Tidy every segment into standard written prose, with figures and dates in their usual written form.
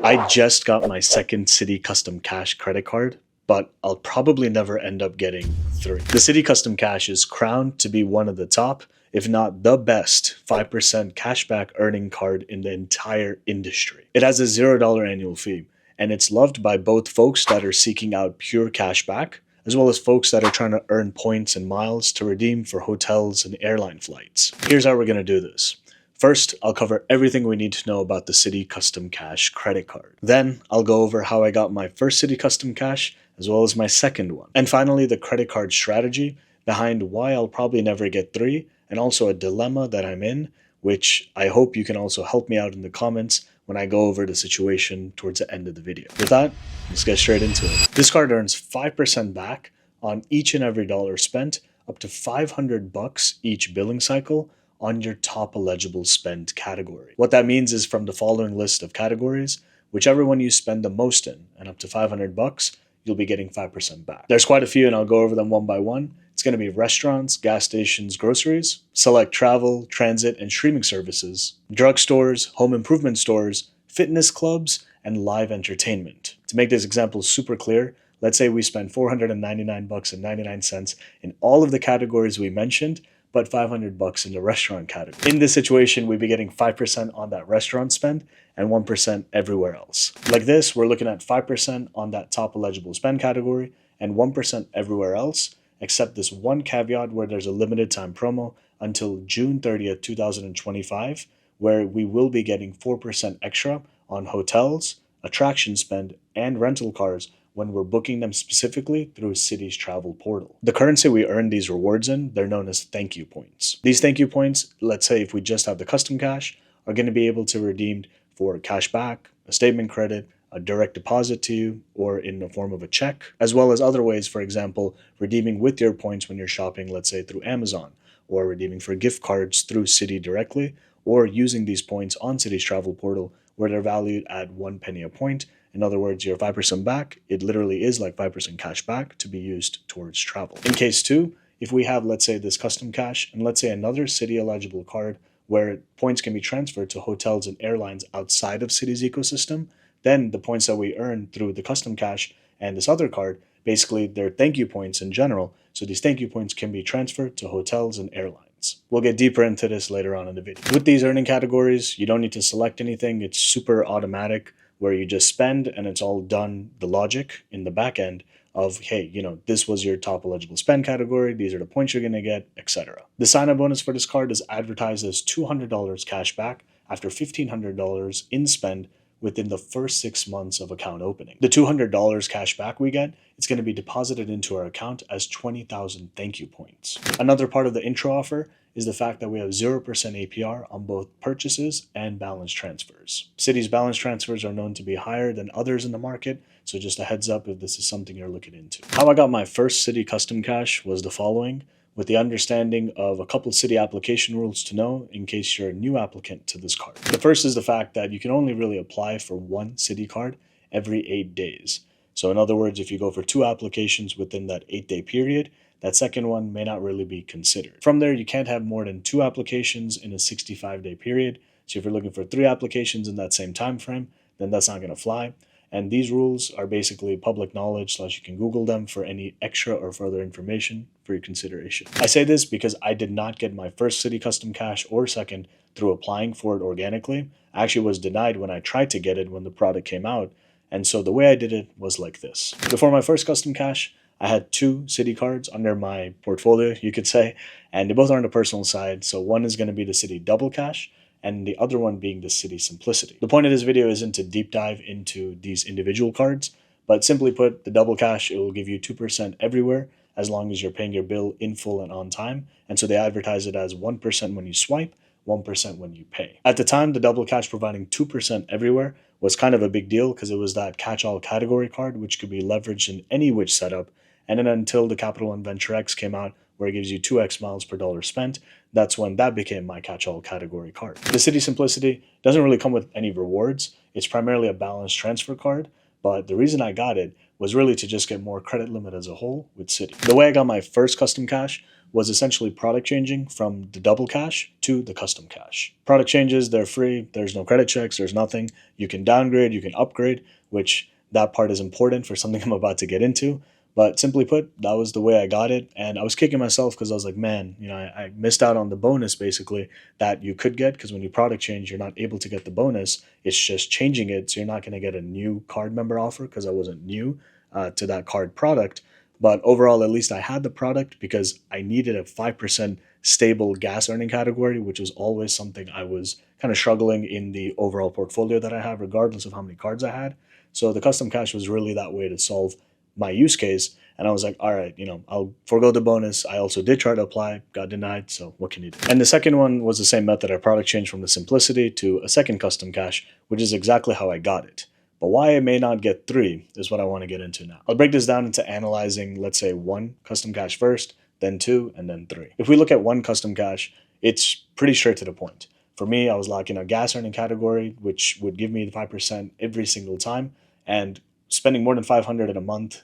I just got my second Citi Custom Cash credit card, but I'll probably never end up getting three. The Citi Custom Cash is crowned to be one of the top, if not the best, 5% cashback earning card in the entire industry. It has a $0 annual fee, and it's loved by both folks that are seeking out pure cashback, as well as folks that are trying to earn points and miles to redeem for hotels and airline flights. Here's how we're going to do this. First, I'll cover everything we need to know about the Citi Custom Cash credit card. Then, I'll go over how I got my first Citi Custom Cash, as well as my second one. And finally, the credit card strategy behind why I'll probably never get three, and also a dilemma that I'm in, which I hope you can also help me out in the comments when I go over the situation towards the end of the video. With that, let's get straight into it. This card earns 5% back on each and every dollar spent, up to $500 each billing cycle, on your top eligible spend category. What that means is from the following list of categories, whichever one you spend the most in, and up to $500, you'll be getting 5% back. There's quite a few, and I'll go over them one by one. It's going to be restaurants, gas stations, groceries, select travel, transit, and streaming services, drugstores, home improvement stores, fitness clubs, and live entertainment. To make this example super clear, let's say we spend $499.99 in all of the categories we mentioned, but $500 in the restaurant category. In this situation, we'd be getting 5% on that restaurant spend and 1% everywhere else. Like this, we're looking at 5% on that top eligible spend category and 1% everywhere else, except this one caveat where there's a limited time promo until June 30th, 2025, where we will be getting 4% extra on hotels, attraction spend, and rental cars when we're booking them specifically through Citi's Travel portal. The currency we earn these rewards in, they're known as thank you points. These thank you points, let's say if we just have the custom cash, are going to be able to redeem for cash back, a statement credit, a direct deposit to you, or in the form of a check, as well as other ways, for example, redeeming with your points when you're shopping, let's say through Amazon, or redeeming for gift cards through Citi directly, or using these points on Citi's Travel portal where they're valued at 1 penny a point. In other words, your 5% back, it literally is like 5% cash back to be used towards travel. In case two, if we have, let's say, this custom cash and let's say another Citi eligible card where points can be transferred to hotels and airlines outside of Citi's ecosystem, then the points that we earn through the custom cash and this other card, basically they're thank you points in general. So these thank you points can be transferred to hotels and airlines. We'll get deeper into this later on in the video. With these earning categories, you don't need to select anything. It's super automatic, where you just spend and it's all done, the logic in the back end of, hey, this was your top eligible spend category, these are the points you're going to get, etc. The sign-up bonus for this card is advertised as $200 cash back after $1,500 in spend within the first 6 months of account opening. The $200 cash back we get, it's going to be deposited into our account as 20,000 thank you points. Another part of the intro offer is the fact that we have 0% APR on both purchases and balance transfers. Citi's balance transfers are known to be higher than others in the market, so just a heads up if this is something you're looking into. How I got my first Citi Custom Cash was the following, with the understanding of a couple Citi application rules to know in case you're a new applicant to this card. The first is the fact that you can only really apply for one Citi card every 8 days. So in other words, if you go for 2 applications within that 8-day period, that second one may not really be considered. From there, you can't have more than 2 applications in a 65-day period. So if you're looking for 3 applications in that same time frame, then that's not going to fly. And these rules are basically public knowledge / you can Google them for any extra or further information for your consideration. I say this because I did not get my first Citi Custom Cash or second through applying for it organically. I actually was denied when I tried to get it when the product came out. And so the way I did it was like this. Before my first custom cash, I had 2 Citi cards under my portfolio, you could say, and they both are on the personal side. So one is going to be the Citi Double Cash, and the other one being the Citi Simplicity. The point of this video isn't to deep dive into these individual cards, but simply put, the Double Cash, it will give you 2% everywhere as long as you're paying your bill in full and on time. And so they advertise it as 1% when you swipe, 1% when you pay. At the time, the Double Cash providing 2% everywhere was kind of a big deal because it was that catch-all category card which could be leveraged in any which setup. And then until the Capital One Venture X came out, where it gives you 2x miles per dollar spent, that's when that became my catch-all category card. The Citi Simplicity doesn't really come with any rewards. It's primarily a balance transfer card, but the reason I got it was really to just get more credit limit as a whole with Citi. The way I got my first custom cash was essentially product changing from the double cash to the custom cash. Product changes, they're free, there's no credit checks, there's nothing. You can downgrade, you can upgrade, which that part is important for something I'm about to get into. But simply put, that was the way I got it. And I was kicking myself because I was like, man, I missed out on the bonus basically that you could get, because when you product change, you're not able to get the bonus. It's just changing it. So you're not going to get a new card member offer because I wasn't new to that card product. But overall, at least I had the product because I needed a 5% stable gas earning category, which was always something I was kind of struggling in the overall portfolio that I have, regardless of how many cards I had. So the custom cash was really that way to solve my use case. And I was like, all right, I'll forego the bonus. I also did try to apply, got denied. So what can you do? And the second one was the same method. I product changed from the simplicity to a second custom cash, which is exactly how I got it. But why I may not get three is what I want to get into now. I'll break this down into analyzing, let's say, one custom cash first, then two, and then three. If we look at one custom cash, it's pretty straight to the point. For me, I was locking a gas earning category, which would give me the 5% every single time. And spending more than 500 in a month,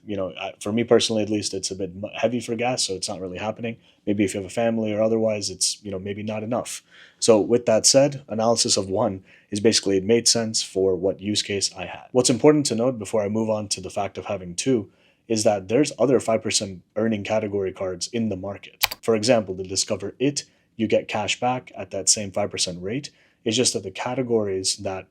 for me personally, at least, it's a bit heavy for gas, so it's not really happening. Maybe if you have a family or otherwise, it's, maybe not enough. So with that said, analysis of one is basically it made sense for what use case I had. What's important to note before I move on to the fact of having two is that there's other 5% earning category cards in the market. For example, the Discover It, you get cash back at that same 5% rate. It's just that the categories that,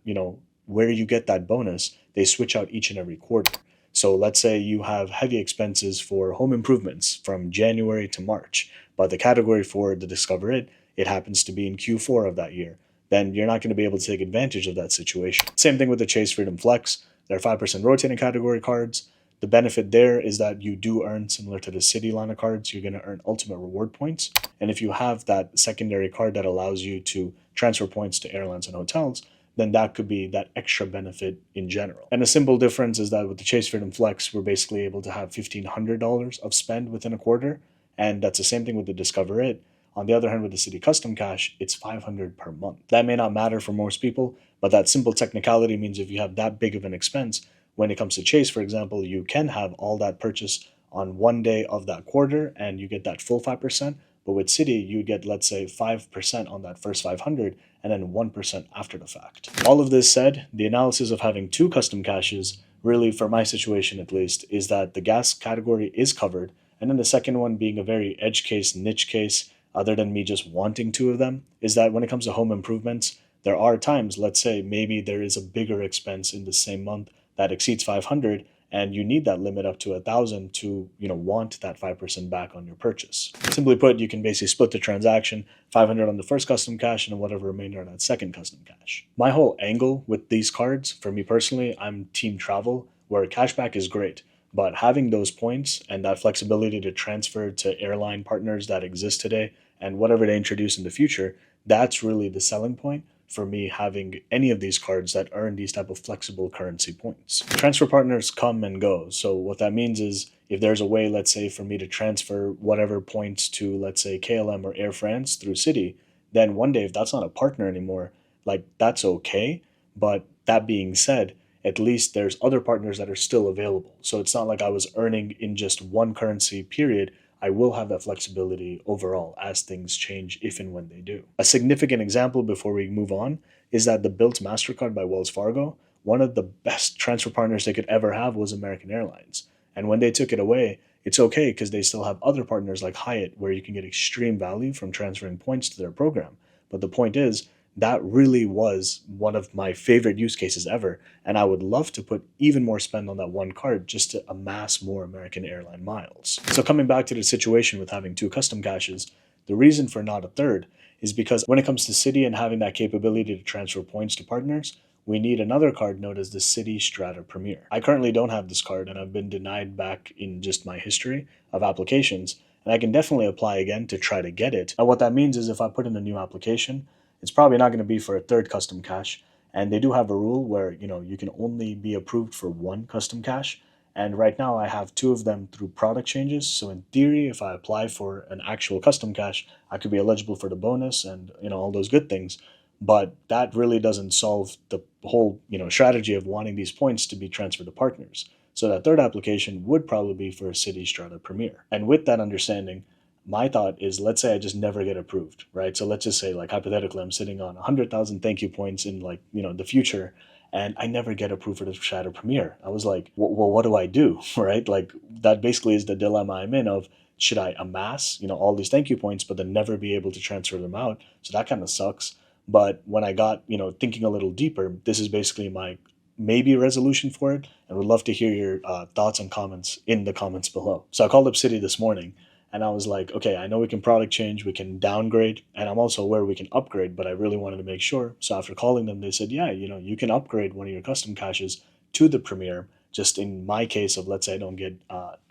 where you get that bonus, they switch out each and every quarter. So let's say you have heavy expenses for home improvements from January to March, but the category for the Discover It happens to be in Q4 of that year. Then you're not going to be able to take advantage of that situation. Same thing with the Chase Freedom Flex. They're 5% rotating category cards. The benefit there is that you do earn, similar to the Citi line of cards, you're going to earn ultimate reward points. And if you have that secondary card that allows you to transfer points to airlines and hotels, then that could be that extra benefit in general. And a simple difference is that with the Chase Freedom Flex, we're basically able to have $1,500 of spend within a quarter. And that's the same thing with the Discover It. On the other hand, with the Citi Custom Cash, it's $500 per month. That may not matter for most people, but that simple technicality means if you have that big of an expense, when it comes to Chase, for example, you can have all that purchase on one day of that quarter and you get that full 5%. But with Citi, you get, let's say, 5% on that first 500 and then 1% after the fact. All of this said, the analysis of having two custom caches, really for my situation at least, is that the gas category is covered. And then the second one being a very edge case, niche case, other than me just wanting two of them, is that when it comes to home improvements, there are times, let's say maybe there is a bigger expense in the same month that exceeds 500, and you need that limit up to 1,000 to want that 5% back on your purchase. Simply put, you can basically split the transaction, 500 on the first custom cash and whatever remainder on that second custom cash. My whole angle with these cards, for me personally, I'm Team Travel, where cashback is great, but having those points and that flexibility to transfer to airline partners that exist today and whatever they introduce in the future, that's really the selling point for me having any of these cards that earn these type of flexible currency points. Transfer partners come and go. So what that means is if there's a way, let's say, for me to transfer whatever points to, let's say, KLM or Air France through Citi, then one day if that's not a partner anymore, like that's okay. But that being said, at least there's other partners that are still available. So it's not like I was earning in just one currency period. I will have that flexibility overall as things change if and when they do. A significant example before we move on is that the Built MasterCard by Wells Fargo, one of the best transfer partners they could ever have was American Airlines. And when they took it away, it's okay because they still have other partners like Hyatt where you can get extreme value from transferring points to their program. But the point is, that really was one of my favorite use cases ever, and I would love to put even more spend on that one card just to amass more American airline miles. So coming back to the situation with having two custom caches, the reason for not a third is because when it comes to Citi and having that capability to transfer points to partners, we need another card known as the Citi Strata Premier. I currently don't have this card and I've been denied back in just my history of applications, and I can definitely apply again to try to get it. And what that means is if I put in a new application, it's probably not going to be for a third custom cache. And they do have a rule where, you can only be approved for one custom cache. And right now I have two of them through product changes. So in theory, if I apply for an actual custom cache, I could be eligible for the bonus and, all those good things. But that really doesn't solve the whole, strategy of wanting these points to be transferred to partners. So that third application would probably be for a Citi Strata Premier. And with that understanding, my thought is, let's say I just never get approved, right? So let's just say, like, hypothetically, I'm sitting on 100,000 thank you points in, like, the future, and I never get approved for the Shadow Premiere. I was like, well, what do I do, right? Like, that basically is the dilemma I'm in of, should I amass, all these thank you points, but then never be able to transfer them out? So that kind of sucks. But when I got, thinking a little deeper, this is basically my maybe resolution for it, and would love to hear your thoughts and comments in the comments below. So I called up Citi this morning, and I was like, okay, I know we can product change, we can downgrade, and I'm also aware we can upgrade, but I really wanted to make sure. So after calling them, they said, yeah, you can upgrade one of your custom caches to the Premier. Just in my case of, let's say I don't get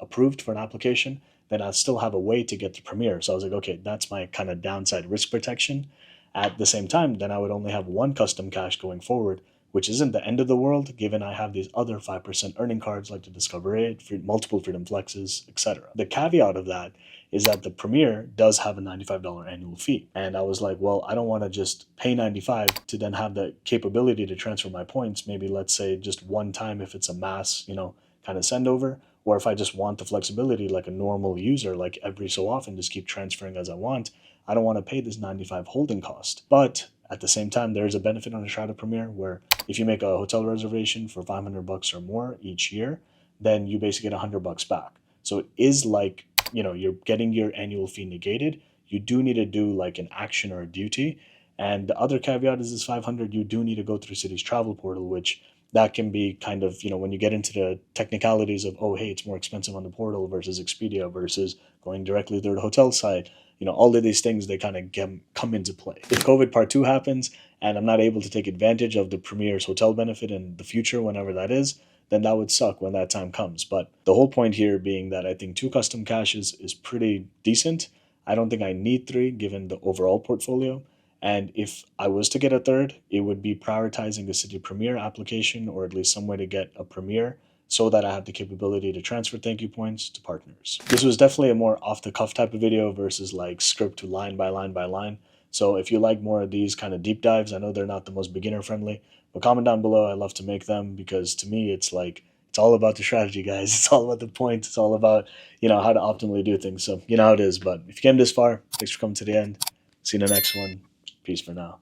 approved for an application, then I still have a way to get the Premier. So I was like, okay, that's my kind of downside risk protection. At the same time, then I would only have one custom cache going forward, which isn't the end of the world, given I have these other 5% earning cards like the Discover 8, multiple Freedom Flexes, etc. The caveat of that is that the Premier does have a $95 annual fee. And I was like, well, I don't want to just pay $95 to then have the capability to transfer my points, maybe let's say just one time if it's a mass, kind of send over, or if I just want the flexibility like a normal user, like every so often just keep transferring as I want, I don't want to pay this $95 holding cost. But at the same time, there is a benefit on a Shadow Premier where if you make a hotel reservation for $500 or more each year, then you basically get $100 back. So it is like, you're getting your annual fee negated. You do need to do like an action or a duty. And the other caveat is this 500, you do need to go through Citi's travel portal, which that can be kind of, when you get into the technicalities of, oh, hey, it's more expensive on the portal versus Expedia versus going directly through the hotel site. All of these things, they kind of come into play. If COVID Part 2 happens and I'm not able to take advantage of the Premier's hotel benefit in the future, whenever that is, then that would suck when that time comes. But the whole point here being that I think 2 custom caches is pretty decent. I don't think I need 3 given the overall portfolio. And if I was to get a third, it would be prioritizing a Citi Premier application, or at least some way to get a Premier, so that I have the capability to transfer thank you points to partners. This was definitely a more off-the-cuff type of video versus like script to line by line by line. So if you like more of these kind of deep dives, I know they're not the most beginner friendly, but comment down below. I love to make them because to me, it's like, it's all about the strategy, guys. It's all about the points. It's all about, how to optimally do things. So you know how it is. But if you came this far, thanks for coming to the end. See you in the next one. Peace for now.